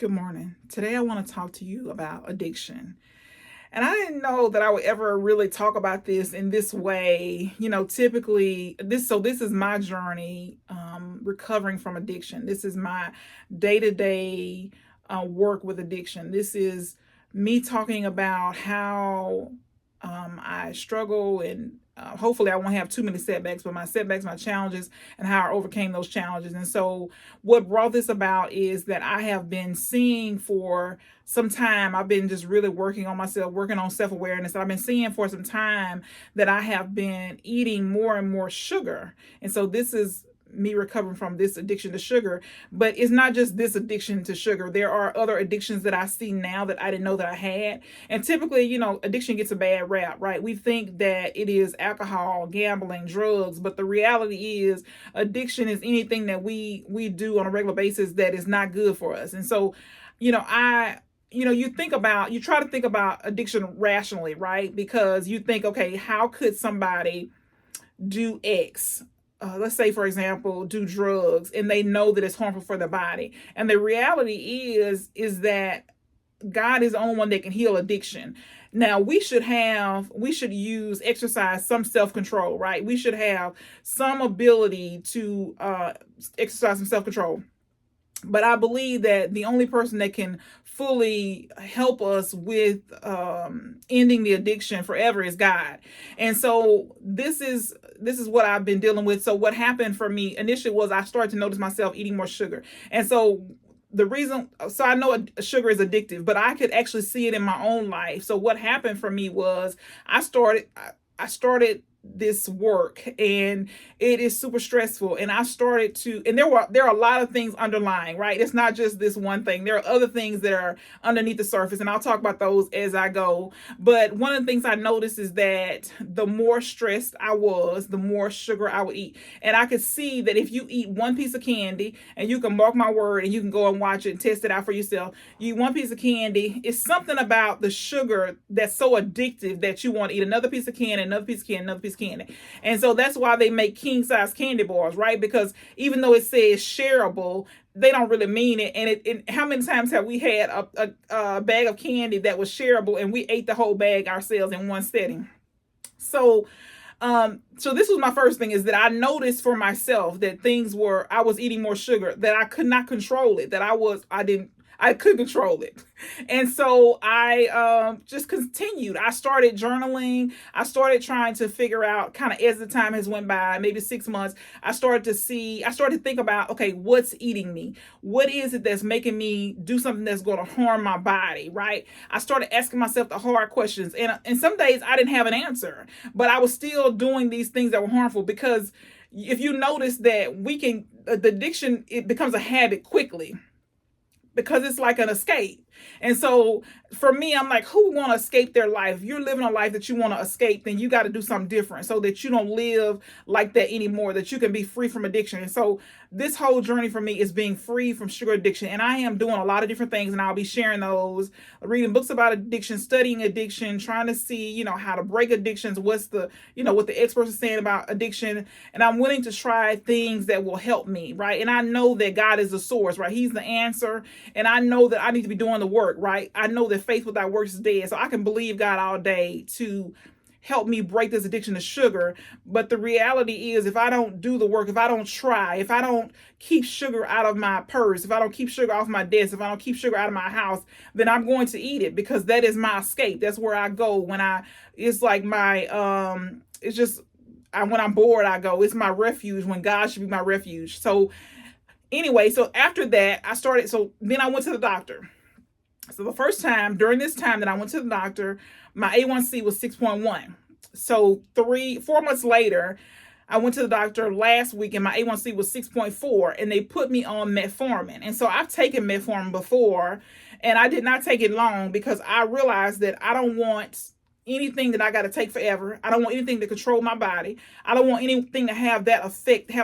Good morning. Today I want to talk to you about addiction. And I didn't know that I would ever really talk about this in this way. Typically this is my journey recovering from addiction. This is my day-to-day work with addiction. This is me talking about how I struggle and hopefully I won't have too many setbacks, but my setbacks, my challenges, and how I overcame those challenges. And so, what brought this about is that I have been seeing for some time, I've been just really working on myself, working on self awareness. I've been seeing for some time that I have been eating more and more sugar. And so, this is me recovering from this addiction to sugar. But it's not just this addiction to sugar. There are other addictions that I see now that I didn't know that I had. And typically, addiction gets a bad rap, right? We think that it is alcohol, gambling, drugs, but the reality is addiction is anything that we do on a regular basis that is not good for us. And so, I you try to think about addiction rationally, right? Because you think, okay, how could somebody do X? Let's say, for example, do drugs, and they know that it's harmful for their body. And the reality is that God is the only one that can heal addiction. Now we should use exercise some self-control, right? We should have some ability to exercise some self-control. But I believe that the only person that can fully help us with ending the addiction forever is God. And so this is what I've been dealing with. So what happened for me initially was I started to notice myself eating more sugar. And so the reason, so I know sugar is addictive, but I could actually see it in my own life. So what happened for me was I started this work, and it is super stressful, and I started to, and there are a lot of things underlying, right? It's not just this one thing. There are other things that are underneath the surface, and I'll talk about those as I go. But one of the things I noticed is that the more stressed I was, the more sugar I would eat. And I could see that if you eat one piece of candy, and you can mark my word, and you can go and watch it and test it out for yourself, you eat one piece of candy, it's something about the sugar that's so addictive that you want to eat another piece of candy, another piece of candy, another piece of candy. And so that's why they make king size candy bars, right? Because even though it says shareable, they don't really mean it. And how many times have we had a bag of candy that was shareable and we ate the whole bag ourselves in one setting? So so this was my first thing, is that I noticed for myself that I was eating more sugar, that I could not control it, that I couldn't control it. And so I just continued. I started journaling. I started trying to figure out, kind of as the time has went by, maybe 6 months, I started to think about, okay, what's eating me? What is it that's making me do something that's going to harm my body, right? I started asking myself the hard questions. And some days I didn't have an answer, but I was still doing these things that were harmful, because if you notice that the addiction, it becomes a habit quickly, because it's like an escape. And so for me, I'm like, who want to escape their life? If you're living a life that you want to escape, then you got to do something different so that you don't live like that anymore, that you can be free from addiction. And so this whole journey for me is being free from sugar addiction. And I am doing a lot of different things, and I'll be sharing those, reading books about addiction, studying addiction, trying to see, how to break addictions, what the experts are saying about addiction. And I'm willing to try things that will help me, right? And I know that God is the source, right? He's the answer. And I know that I need to be doing the work, right? I know that faith without works is dead. So I can believe God all day to help me break this addiction to sugar. But the reality is, if I don't do the work, if I don't try, if I don't keep sugar out of my purse, if I don't keep sugar off my desk, if I don't keep sugar out of my house, then I'm going to eat it, because that is my escape. That's where I go it's like it's just, when I'm bored, I go. It's my refuge, when God should be my refuge. So anyway, so after that, so then I went to the doctor. So the first time, during this time that I went to the doctor, my A1C was 6.1. So 4 months later, I went to the doctor last week, and my A1C was 6.4, and they put me on metformin. And so I've taken metformin before, and I did not take it long, because I realized that I don't want anything that I got to take forever. I don't want anything to control my body. I don't want anything to have the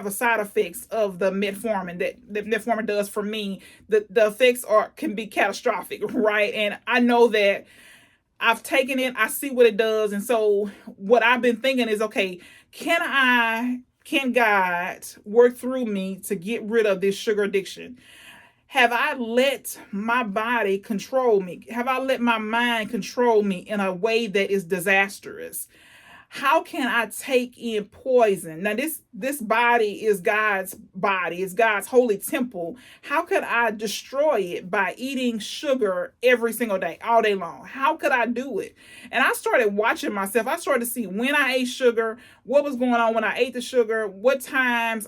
side effects of the metformin that metformin does for me. The effects can be catastrophic, right? And I know that I've taken it. I see what it does. And so what I've been thinking is, okay, can God work through me to get rid of this sugar addiction? Have I let my body control me? Have I let my mind control me in a way that is disastrous? How can I take in poison? Now this body is God's body, it's God's holy temple. How could I destroy it by eating sugar every single day, all day long? How could I do it? And I started watching myself. I started to see when I ate sugar, what was going on when I ate the sugar, what times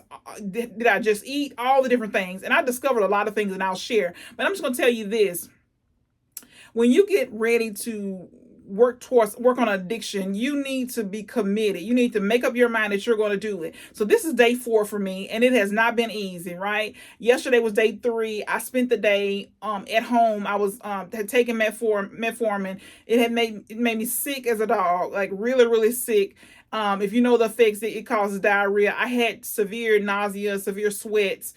did I just eat, all the different things. And I discovered a lot of things, and I'll share. But I'm just going to tell you this: when you get ready to work on addiction, you need to be committed. You need to make up your mind that you're going to do it. So this is day 4 for me, and it has not been easy, right? Yesterday was day 3. I spent the day at home. I was had taken metformin. It made me sick as a dog, like really really sick. If you know the effects, it causes diarrhea. I had severe nausea, severe sweats,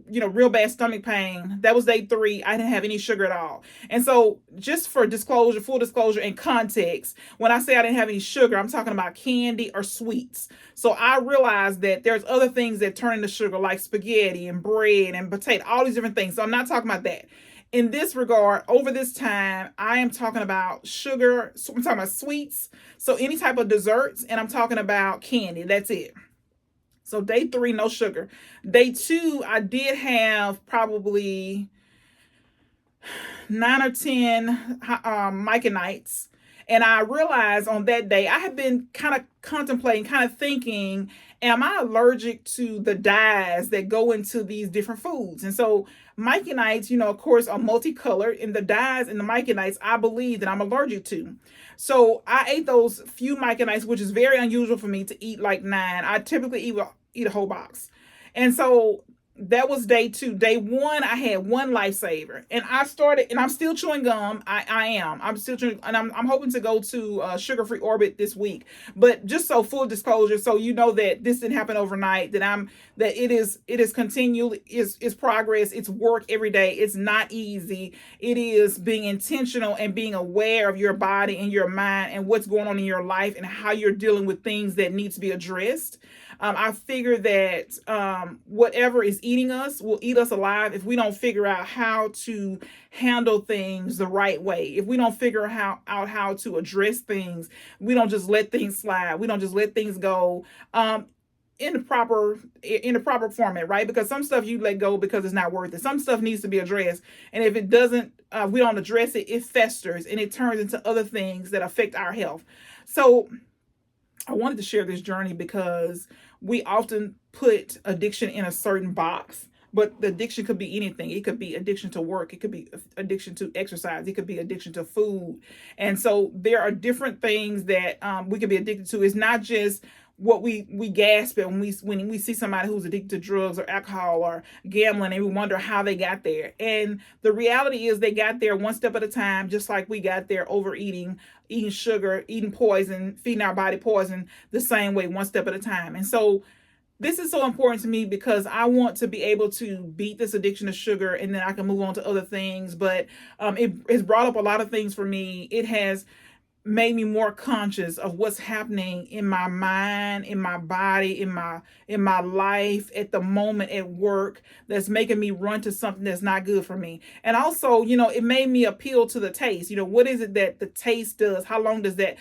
real bad stomach pain. That was day 3. I didn't have any sugar at all. And so, just for disclosure, full disclosure and context, when I say I didn't have any sugar, I'm talking about candy or sweets. So I realized that there's other things that turn into sugar, like spaghetti and bread and potato, all these different things. So I'm not talking about that. In this regard, over this time, I am talking about sugar. So I'm talking about sweets. So any type of desserts, and I'm talking about candy. That's it. So day 3, no sugar. Day 2, I did have probably 9 or 10 Micah nights. And I realized on that day, I had been kind of contemplating, kind of thinking, am I allergic to the dyes that go into these different foods? And so Myconites, of course, are multicolored, and the dyes in the Myconites, I believe that I'm allergic to. So I ate those few Myconites, which is very unusual for me to eat like 9. I typically eat a whole box. And so that was day 2. Day 1, I had one lifesaver, and I'm still chewing gum. I'm still chewing, and I'm hoping to go to sugar-free orbit this week. But just so full disclosure, so you know that this didn't happen overnight, that it is continual, is progress, it's work every day. It's not easy. It is being intentional and being aware of your body and your mind and what's going on in your life and how you're dealing with things that need to be addressed. I figure that whatever is eating us will eat us alive if we don't figure out how to handle things the right way. If we don't figure out how to address things, we don't just let things slide. We don't just let things go. In the proper format, right? Because some stuff you let go because it's not worth it. Some stuff needs to be addressed, and if it doesn't, we don't address it, it festers and it turns into other things that affect our health. So I wanted to share this journey because we often put addiction in a certain box, but the addiction could be anything. It could be addiction to work. It could be addiction to exercise. It could be addiction to food. And so there are different things that we could be addicted to. It's not just what we gasp at when we see somebody who's addicted to drugs or alcohol or gambling, and we wonder how they got there. And the reality is they got there one step at a time, just like we got there overeating, eating sugar, eating poison, feeding our body poison the same way, one step at a time. And so this is so important to me because I want to be able to beat this addiction to sugar, and then I can move on to other things. But it has brought up a lot of things for me. It has made me more conscious of what's happening in my mind, in my body, in my life at the moment at work, that's making me run to something that's not good for me. And also, it made me appeal to the taste. What is it that the taste does? How long does that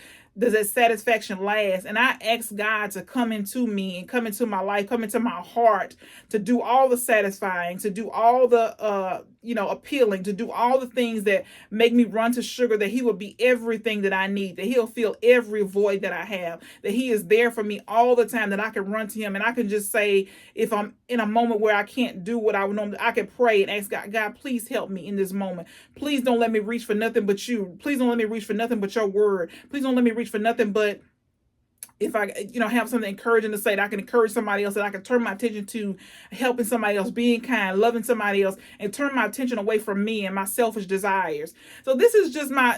satisfaction last? And I ask God to come into me and come into my life, come into my heart, to do all the satisfying, to do all the appealing, to do all the things that make me run to sugar, that he will be everything that I need, that he'll fill every void that I have, that he is there for me all the time, that I can run to him, and I can just say, if I'm in a moment where I can't do what I would normally, I can pray and ask God, please help me in this moment. Please don't let me reach for nothing but you. Please don't let me reach for nothing but your word. Please don't let me reach for nothing but, if I have something encouraging to say, that I can encourage somebody else, that I can turn my attention to helping somebody else, being kind, loving somebody else, and turn my attention away from me and my selfish desires. So this is just my,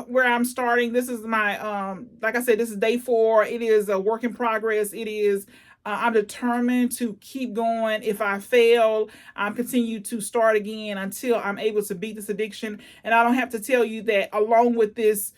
where I'm starting. This is my, like I said, this is day 4. It is a work in progress. It is, I'm determined to keep going. If I fail, I'm continue to start again until I'm able to beat this addiction. And I don't have to tell you that along with this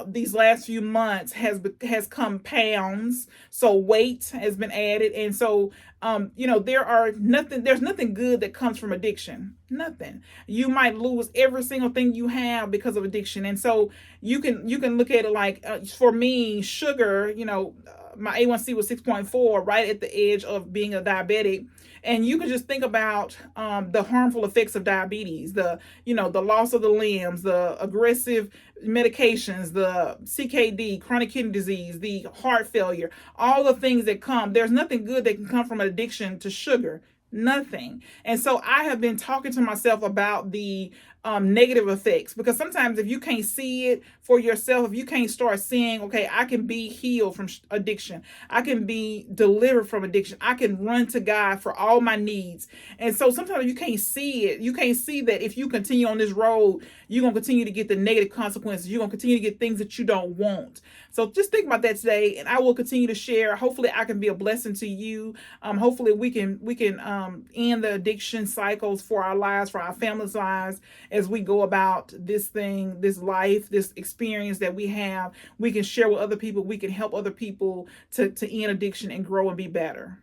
these last few months has come pounds. So weight has been added. And so there's nothing good that comes from addiction. Nothing. You might lose every single thing you have because of addiction. And so you can look at it like, for me, sugar, my A1C was 6.4, right at the edge of being a diabetic. And you can just think about the harmful effects of diabetes, the loss of the limbs, the aggressive medications, the CKD, chronic kidney disease, the heart failure, all the things that come. There's nothing good that can come from an addiction to sugar. Nothing. And so I have been talking to myself about the negative effects, because sometimes if you can't see it for yourself, if you can't start seeing, okay, I can be healed from addiction, I can be delivered from addiction, I can run to God for all my needs. And so sometimes you can't see it. You can't see that if you continue on this road, you're going to continue to get the negative consequences. You're going to continue to get things that you don't want. So just think about that today, and I will continue to share. Hopefully I can be a blessing to you. Hopefully we can end the addiction cycles for our lives, for our families' lives, as we go about this thing, this life, this experience that we have. We can share with other people. We can help other people to end addiction and grow and be better.